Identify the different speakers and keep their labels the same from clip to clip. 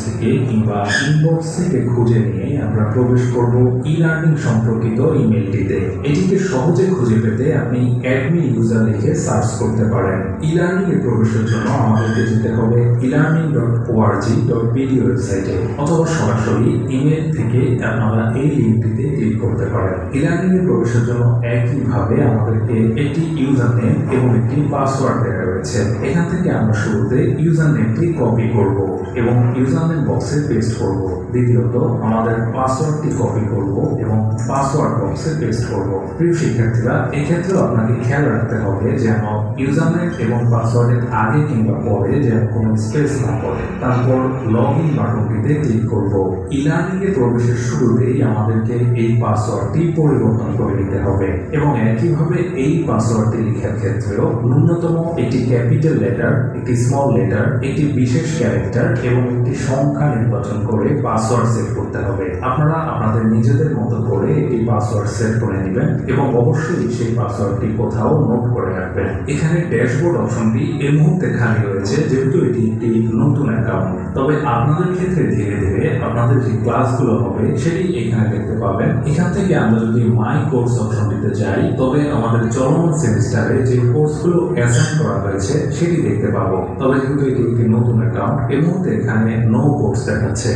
Speaker 1: থেকে কিংবা ইনবক্স থেকে খুঁজে নিয়ে আমরা প্রবেশ করব ই-লার্নিং সম্পর্কিত ইমেলটিতে। এটিকে সহজে খুঁজে পেতে আপনি অ্যাডমিন ইউজার লিখে সার্চ করতে পারেন। ই-লার্নিং এ প্রবেশের জন্য আমাদেরকে যেতে হবে elearning.org.pd ওয়েবসাইটে, অথবা সরাসরি ইমেল থেকে আপনারা এই লিঙ্কটিতে ক্লিক করতে পারেন। ই-লার্নিং এ প্রবেশের জন্য একইভাবে আমাদেরকে একটি ইউজার নেম এবং একটি পাসওয়ার্ড দেওয়া রয়েছে। এখান থেকে আমরা শুরুতে ইউজার নেমটি কপি করব এবং ইউজার নেম বক্সে পেস্ট করব। দ্বিতীয়ত আমাদের পাসওয়ার্ডটি কপি করব এবং পাসওয়ার্ড বক্সে পেস্ট করব। প্রিয় শিক্ষার্থীরা, এক্ষেত্রেও আপনাকে খেয়াল রাখতে হবে যেন ইউজার নেম এবং পাসওয়ার্ডের আগে কিংবা পরে যেন কোনো স্পেস না পড়ে। তারপর লগ ইন বাটনটিতে ক্লিক করব। ই-লার্নিং এ প্রবেশের শুরুতেই আমাদেরকে এই পাসওয়ার্ডটি পরিবর্তন করে নিতে হবে এবং একইভাবে এই পাসওয়ার্ডটি লেখার ক্ষেত্রেও ন্যূনতম একটি ক্যাপিটাল লেটার, একটি স্মল লেটার, একটি বিশেষ ক্যারেক্টার এবং একটি সংখ্যা নির্বাচন করে পাসওয়ার্ড সেট করতে হবে। আপনারা আপনাদের নিজেদের মতো করে একটি পাসওয়ার্ড সেট করে নেবেন এবং অবশ্যই সেই পাসওয়ার্ডটি কোথাও নোট করে রাখবেন। এখানে ড্যাশবোর্ড অপশনটি এই মুহূর্তে খালি রয়েছে যেহেতু এটি একটি নতুন অ্যাকাউন্ট। তবে আপনাদের ক্ষেত্রে ধীরে ধীরে আপনাদের যে ক্লাসগুলো হবে সেটি এখানে দেখতে পাবেন। এখান থেকে আমরা যদি মাই কোর্স অপশনটিতে যাই তবে আমাদের চলমান সেমিস্টারে যে কোর্সগুলো অ্যাসাইন করা হয়েছে সেটি দেখতে পাবো। তবে যেহেতু এটি একটি নতুন অ্যাকাউন্ট, এই মুহূর্তে এখানে নো কোর্স দেখাচ্ছে।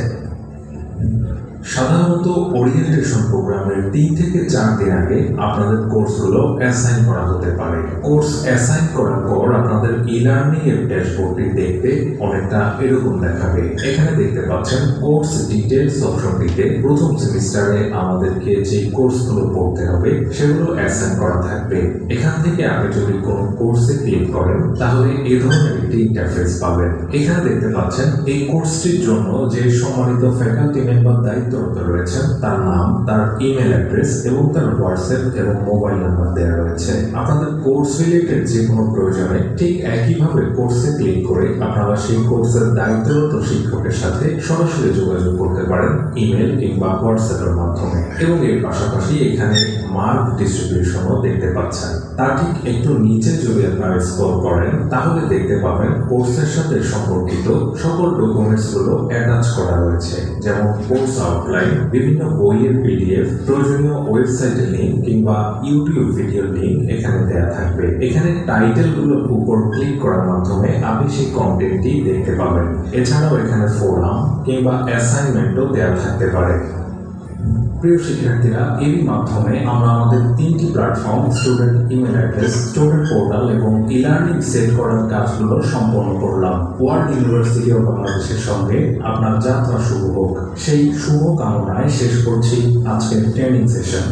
Speaker 1: সাধারণত ওরিয়েন্টেশন প্রোগ্রামের 3 থেকে 4 দিন আগে আপনাদের কোর্সগুলো অ্যাসাইন করা হতে পারে। কোর্স অ্যাসাইন করার পর আপনাদের ই-লার্নিং এর ড্যাশবোর্ডটি দেখতে অনেকটা এরকম দেখাবে। এখানে দেখতে পাচ্ছেন কোর্স ডিটেইলস অপশনটিতে প্রথম সেমিস্টারে আমাদেরকে যে কোর্সগুলো পড়তে হবে সেগুলো অ্যাসাইন করা থাকবে। এখান থেকে আপনি যদি কোনো কোর্সে ক্লিক করেন তাহলে এই ধরনের একটি ইন্টারফেস পাবেন। এখানে দেখতে পাচ্ছেন এই কোর্সটির জন্য যে সম্মানিত ফ্যাকাল্টি মেম্বার দায়িত্বরত রয়েছেন তার নাম, তার ইমেল অ্যাড্রেস এবং তার হোয়াটসঅ্যাপ এবং মোবাইল নাম্বার দেওয়া রয়েছে। আপনাদের কোর্স রিলেটেড যে কোনো প্রয়োজনে ঠিক একইভাবে কোর্সে ক্লিক করে আপনারা সেই কোর্সের দায়িত্বরত শিক্ষকের সাথে সরাসরি যোগাযোগ করতে পারেন ইমেল কিংবা হোয়াটসঅ্যাপের মাধ্যমে। এবং এর পাশাপাশি এখানে মার্ক ডিস্ট্রিবিউশনও দেখতে পাচ্ছেন। তার ঠিক একটু নিচে যদি আপনারা স্ক্রল করেন তাহলে দেখতে পাবেন কোর্সের সাথে সম্পর্কিত সকল ডকুমেন্টসগুলো অ্যাটাচ করা রয়েছে, যেমন কোর্স আউটলাইন, বিভিন্ন বইয়ের পিডিএফ, প্রয়োজনীয় ওয়েবসাইটের লিঙ্ক কিংবা ইউটিউব ভিডিও লিঙ্ক এখানে দেওয়া থাকবে। এখানে টাইটেলগুলোর উপর ক্লিক করার মাধ্যমে আপনি সেই কন্টেন্টটি দেখতে পাবেন। এছাড়াও এখানে ফোরাম কিংবা অ্যাসাইনমেন্টও দেওয়া থাকতে পারে। প্রিয় শিক্ষার্থীরা, এরই মাধ্যমে আমরা আমাদের 3টি platform student email address, student portal এবং ই-লার্নিং সেট করার কাজগুলো সম্পন্ন করলাম। ওয়ার্ল্ড ইউনিভার্সিটি অফ বাংলাদেশের সঙ্গে আপনার যাত্রা শুভ হোক, সেই শুভ কামনায় শেষ করছি আজকের ট্রেনিং সেশন।